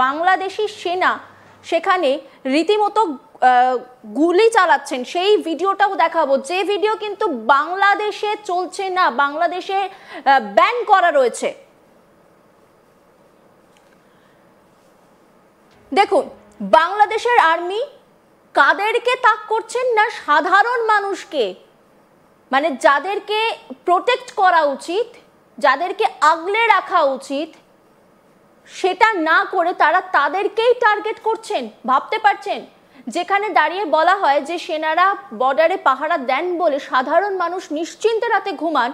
বাংলাদেশি সেনা সেখানে রীতিমতো গুলি চালাচ্ছেন, সেই ভিডিওটাও দেখাবো, যে ভিডিও কিন্তু বাংলাদেশে চলছে না, বাংলাদেশে ব্যান করা রয়েছে। দেখুন বাংলাদেশের আর্মি কাদেরকে তাক করছেন না, সাধারণ মানুষকে, মানে যাদেরকে প্রোটেক্ট করা উচিত, যাদেরকে আগলে রাখা উচিত, সেটা না করে তারা তাদেরকেই টার্গেট করছেন। ভাবতে পারছেন, যেখানে দাঁড়িয়ে বলা হয় যে সেনারা বর্ডারে পাহারা দেন বলে সাধারণ মানুষ নিশ্চিন্তে রাতে ঘুমান,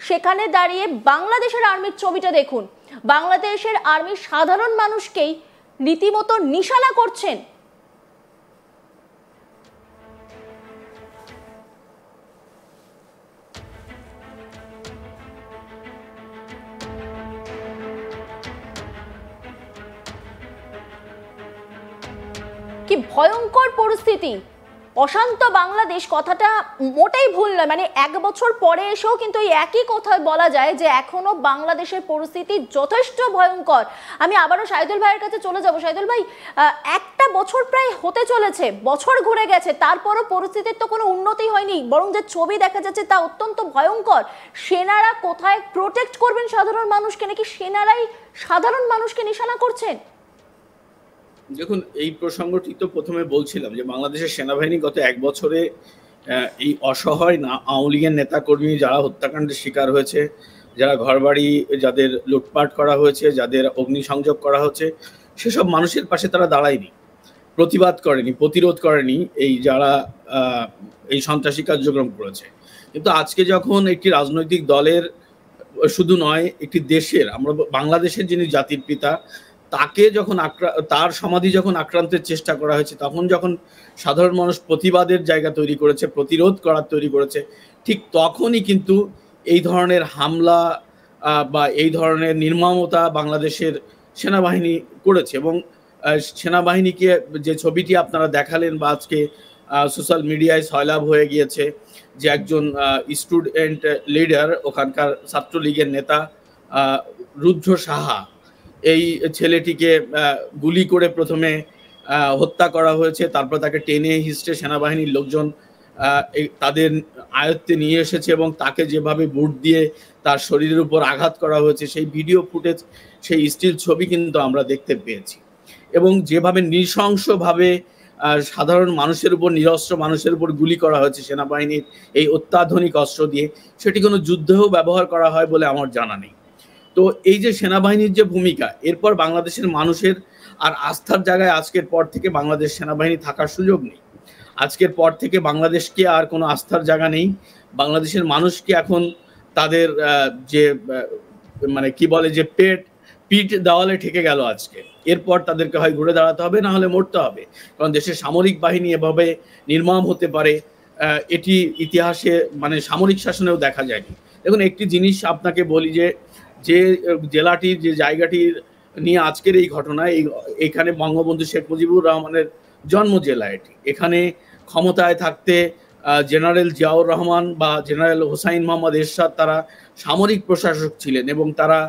সেখানে দাঁড়িয়ে বাংলাদেশের আর্মির ছবিটা দেখুন। বাংলাদেশের আর্মি সাধারণ মানুষকেই রীতিমতো নিশানা করছেন। কি ভয়ঙ্কর পরিস্থিতি, অশান্ত বাংলাদেশ কথাটা মোটেই ভুল নয়। মানে 1 বছর পরে এসেও কিন্তু এই একই কথায় বলা যায় যে এখনো বাংলাদেশের পরিস্থিতি যথেষ্ট ভয়ঙ্কর। আমি আবারও শাহিদুল ভাইয়ের কাছে চলে যাব। শাহিদুল ভাই, 1টা বছর প্রায় হতে চলেছে, বছর ঘুরে গেছে, তারপরও পরিস্থিতির তো কোনো উন্নতি হয়নি, বরং যে ছবি দেখা যাচ্ছে তা অত্যন্ত ভয়ঙ্কর। সেনারা কোথায় প্রোটেক্ট করবেন সাধারণ মানুষকে, নাকি সেনারাই সাধারণ মানুষকে নিশানা করছেন? দেখুন, এই প্রসঙ্গটি তো প্রথমে বলছিলাম যে বাংলাদেশের সেনাবাহিনী গত 1 বছরে এই অসহায় আওয়ামী লীগের নেতাকর্মী যারা হত্যাকাণ্ডের শিকার হয়েছে, যারা ঘরবাড়ি যাদের লুটপাট করা হয়েছে, যাদের অগ্নিসংযোগ করা হচ্ছে, সেসব মানুষের পাশে তারা দাঁড়ায়নি, প্রতিবাদ করেনি, প্রতিরোধ করেনি এই যারা এই সন্ত্রাসী কার্যক্রম করেছে। কিন্তু আজকে যখন একটি রাজনৈতিক দলের, শুধু নয় একটি দেশের, আমরা বাংলাদেশের যিনি জাতির পিতা, তাকে যখন তার সমাধি যখন আক্রান্তের চেষ্টা করা হয়েছে, তখন যখন সাধারণ মানুষ প্রতিবাদের জায়গা তৈরি করেছে, প্রতিরোধ করার তৈরি করেছে, ঠিক তখনই কিন্তু এই ধরনের হামলা বা এই ধরনের নির্মমতা বাংলাদেশের সেনাবাহিনী করেছে। এবং সেনাবাহিনীকে যে ছবিটি আপনারা দেখালেন বা আজকে সোশ্যাল মিডিয়ায় সয়লাভ হয়ে গিয়েছে, যে একজন স্টুডেন্ট লিডার, ওখানকার ছাত্রলীগের নেতা রুদ্র সাহা, এই ছেলেটিকে গুলি করে প্রথমে হত্যা করা হয়েছে, তারপর তাকে টেনে হিস্টে সেনাবাহিনীর লোকজন তাদের আয়ত্তে নিয়ে এসেছে এবং তাকে যেভাবে বুট দিয়ে তার শরীরের উপর আঘাত করা হয়েছে, সেই ভিডিও ফুটেজ, সেই স্টিল ছবি কিন্তু আমরা দেখতে পেয়েছি। এবং যেভাবে নৃশংসভাবে সাধারণ মানুষের উপর, নিরস্ত্র মানুষের উপর গুলি করা হয়েছে সেনাবাহিনীর এই অত্যাধুনিক অস্ত্র দিয়ে, সেটি কোনো যুদ্ধেও ব্যবহার করা হয় বলে আমার জানা নেই। তো এই যে সেনাবাহিনীর যে ভূমিকা, এরপর বাংলাদেশের মানুষের আর আস্থার জায়গায় আজকের পর থেকে বাংলাদেশ সেনাবাহিনী থাকার সুযোগ নেই। আজকের পর থেকে বাংলাদেশকে আর কোনো আস্থার জায়গা নেই। বাংলাদেশের মানুষকে এখন তাদের যে মানে কি বলে যে পিঠ দেওয়ালে ঠেকে গেল আজকে। এরপর তাদেরকে হয় ঘুরে দাঁড়াতে হবে, না হলে মরতে হবে। কারণ দেশের সামরিক বাহিনী এভাবে নির্মম হতে পারে এটি ইতিহাসে মানে সামরিক শাসনেও দেখা যায়নি। দেখুন, একটি জিনিস আপনাকে বলি, যে জেলাটির, যে জায়গাটির নিয়ে আজকের এই ঘটনা, এইখানে বঙ্গবন্ধু শেখ মুজিবুর রহমানের জন্ম জেলা এটি। এখানে ক্ষমতায় থাকতে জেনারেল জিয়াউর রহমান বা জেনারেল হোসাইন মোহাম্মদ এরশাদ তারা সামরিক প্রশাসক ছিলেন এবং তারা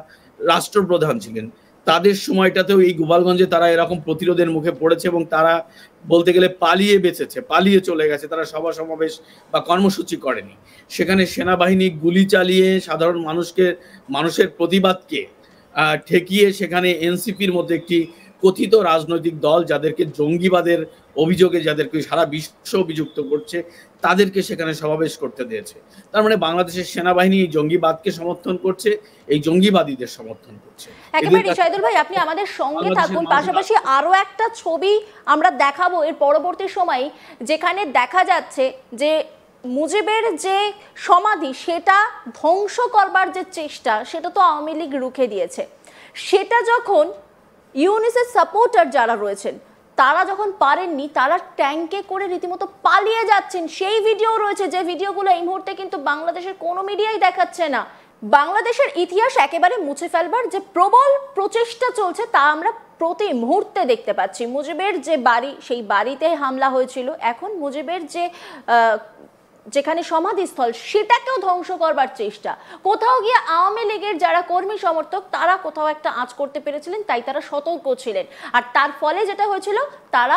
রাষ্ট্রপ্রধান ছিলেন। তাদের সময়টাতেও এই গোপালগঞ্জে তারা এরকম প্রতিরোধের মুখে পড়েছে এবং তারা বলতে গেলে পালিয়ে বেঁচেছে, পালিয়ে চলে গেছে, তারা সভা সমাবেশ বা কর্মসূচি করেনি। সেখানে সেনাবাহিনী গুলি চালিয়ে সাধারণ মানুষের প্রতিবাদকে ঠেকিয়ে সেখানে এনসিপির মধ্যে একটি কথিত রাজনৈতিক দল, যাদেরকে জঙ্গিবাদের অভিযোগে যাদেরকে সারা বিশ্ব অভিযুক্ত করছে, তাদেরকে সেখানে সমাবেশ করতে দিয়েছে। তার মানে বাংলাদেশের সেনাবাহিনী জঙ্গিবাদকে সমর্থন করছে, এই জঙ্গিবাদীদের সমর্থন করছে। একেবারে শাহিদুল ভাই, আপনি আমাদের সঙ্গে থাকুন। পাশাপাশি আরো একটা ছবি আমরা দেখাবো এর পরবর্তী সময়ে, যেখানে দেখা যাচ্ছে যে মুজিবের যে সমাধি সেটা ধ্বংস করবার যে চেষ্টা, সেটা তো আওয়ামী লীগ রুখে দিয়েছে। সেটা যখন ইউনিসেফ সাপোর্টার যারা রয়েছেন তারা যখন পারেননি, তারা ট্যাঙ্কে করে রীতিমতো পালিয়ে যাচ্ছেন, সেই ভিডিও রয়েছে, যে ভিডিওগুলো এই মুহূর্তে কিন্তু বাংলাদেশের কোনো মিডিয়াই দেখাচ্ছে না। বাংলাদেশের ইতিহাস একেবারে মুছে ফেলবার যে প্রবল প্রচেষ্টা চলছে তা আমরা প্রতি মুহূর্তে দেখতে পাচ্ছি। মুজিবের যে বাড়ি, সেই বাড়িতে হামলা হয়েছিল। এখন মুজিবের যে যেখানে সমাধিস্থল সেটাকেও ধ্বংস করবার চেষ্টা। কোথাও গিয়ে আওয়ামী লীগের যারা কর্মী সমর্থক তারা কোথাও একটা আঁচ করতে পেরেছিলেন, তাই তারা সতর্ক ছিলেন, আর তার ফলে যেটা হয়েছিল তারা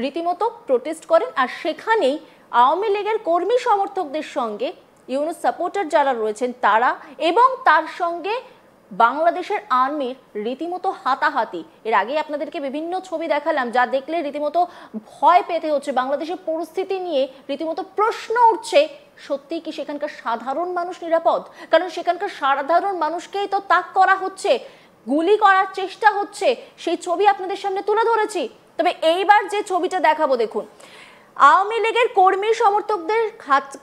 রীতিমতো প্রোটেস্ট করেন। আর সেখানেই আওয়ামী লীগের কর্মী সমর্থকদের সঙ্গে ইউনূস সাপোর্টার যারা রয়েছেন তারা এবং তার সঙ্গে বাংলাদেশের আর্মির রীতিমতো হাতাহাতি। এর আগে আপনাদেরকে বিভিন্ন ছবি দেখালাম যা দেখলে রীতিমতো ভয় পেতে হচ্ছে। বাংলাদেশের পরিস্থিতি নিয়ে রীতিমতো প্রশ্ন উঠছে, সত্যিই কি সেখানকার সাধারণ মানুষ নিরাপদ? কারণ সেখানকার সাধারণ মানুষকেই তো তাক করা হচ্ছে, গুলি করার চেষ্টা হচ্ছে। সেই ছবি আপনাদের সামনে তুলে ধরেছি। তবে এইবার যে ছবিটা দেখাবো দেখুন, আওয়ামী লীগের কর্মী সমর্থকদের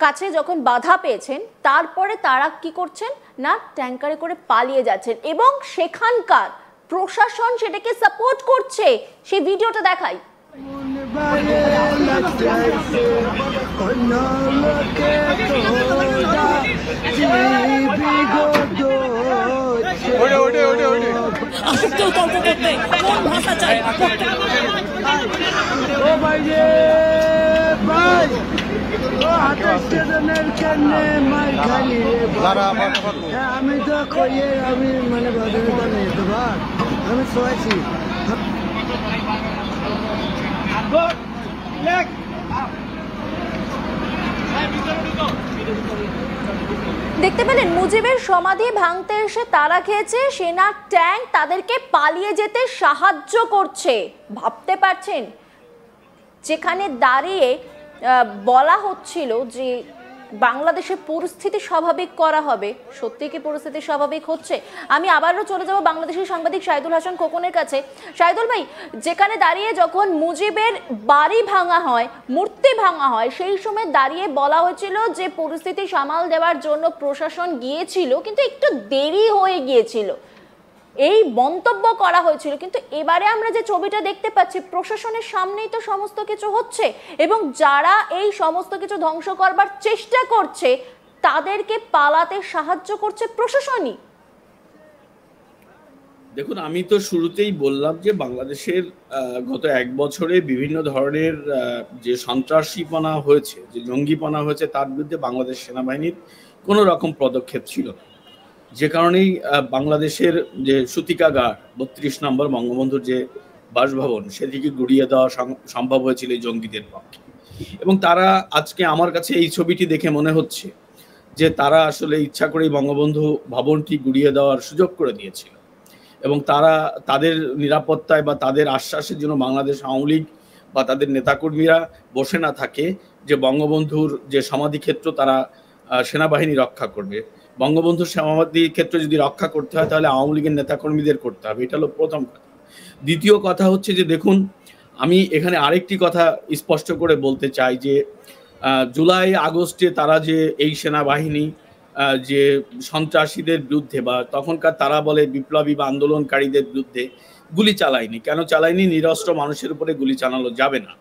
কাছে যখন বাধা পেয়েছেন তারপরে তারা কি করছেন না ট্যাঙ্কারে করে পালিয়ে যাচ্ছেন এবং সেখানকার প্রশাসন সেটাকে সাপোর্ট করছে। সেই ভিডিওটা দেখাই। আসক্তি তর্ক করতে কোন ভাষা চাই? ও ভাই রে ভাই, ও হাতের স্টেশনের কেনে মাই খালি আমি তো কইয়ে আমি মানে বাজারে নেই তো ভাই আমি শোয়াছি। দেখতে পেলেন মুজিবের সমাধি ভাঙতে এসে তারা খেয়েছে, সেনার ট্যাঙ্ক তাদেরকে পালিয়ে যেতে সাহায্য করছে। ভাবতে পারছেন যেখানে দাঁড়িয়ে বলা হচ্ছিল যে বাংলাদেশের পরিস্থিতি স্বাভাবিক করা হবে, সত্যি কি পরিস্থিতি স্বাভাবিক হচ্ছে? আমি আবারও চলে যাব বাংলাদেশের সাংবাদিক শাহিদুল হাসান খোকনের কাছে। শাহিদুল ভাই, যেখানে দাঁড়িয়ে যখন মুজিবের বাড়ি ভাঙা হয়, মূর্তি ভাঙা হয়, সেই সময় দাঁড়িয়ে বলা হয়েছিল যে পরিস্থিতি সামাল দেওয়ার জন্য প্রশাসন গিয়েছিল কিন্তু একটু দেরি হয়ে গিয়েছিল, এই মন্তব্য করা হয়েছিল। কিন্তু এবারে আমরা যে ছবিটা দেখতে পাচ্ছি প্রশাসনের সামনেই তো সমস্ত কিছু হচ্ছে এবং যারা এই সমস্ত কিছু ধ্বংস করবার চেষ্টা করছে তাদেরকে পালাতে সাহায্য করছে প্রশাসনই। দেখুন, আমি তো শুরুতেই বললাম যে বাংলাদেশের গত এক বছরে বিভিন্ন ধরনের যে সন্ত্রাসীপনা হয়েছে, যে জঙ্গিপনা হয়েছে, তার বিরুদ্ধে বাংলাদেশ সেনাবাহিনীর কোনো রকম পদক্ষেপ ছিল না। যে কারণেই বাংলাদেশের যে সূতিকাগার ৩২ নম্বর বঙ্গবন্ধুর যে বাসভবন সেদিকে গুড়িয়ে দেওয়া সম্ভব হয়েছিল এই জঙ্গিদের পক্ষে। এবং তারা আজকে আমার কাছে এই ছবিটি দেখে মনে হচ্ছে যে তারা আসলে ইচ্ছা করেই বঙ্গবন্ধু ভবনটি গুড়িয়ে দেওয়ার সুযোগ করে দিয়েছিল এবং তারা তাদের নিরাপত্তায় বা তাদের আশ্বাসের জন্য বাংলাদেশ আওয়ামী লীগ বা তাদের নেতাকর্মীরা বসে না থাকে যে বঙ্গবন্ধুর যে সমাধিক্ষেত্র তারা সেনাবাহিনী রক্ষা করবে। বঙ্গবন্ধুর সমাধি ক্ষেত্র যদি রক্ষা করতে হয় তাহলে আওয়ামী লীগের নেতাকর্মীদের করতে হবে, এটা হলো প্রথম কথা। দ্বিতীয় কথা হচ্ছে যে দেখুন, আমি এখানে আরেকটি কথা স্পষ্ট করে বলতে চাই যে জুলাই আগস্টে তারা যে এই সেনাবাহিনী যে সন্ত্রাসীদের বিরুদ্ধে বা তখনকার তারা বলে বিপ্লবী বা আন্দোলনকারীদের বিরুদ্ধে গুলি চালায়নি। কেন চালায়নি? নিরস্ত্র মানুষের উপরে গুলি চালানো যাবে না।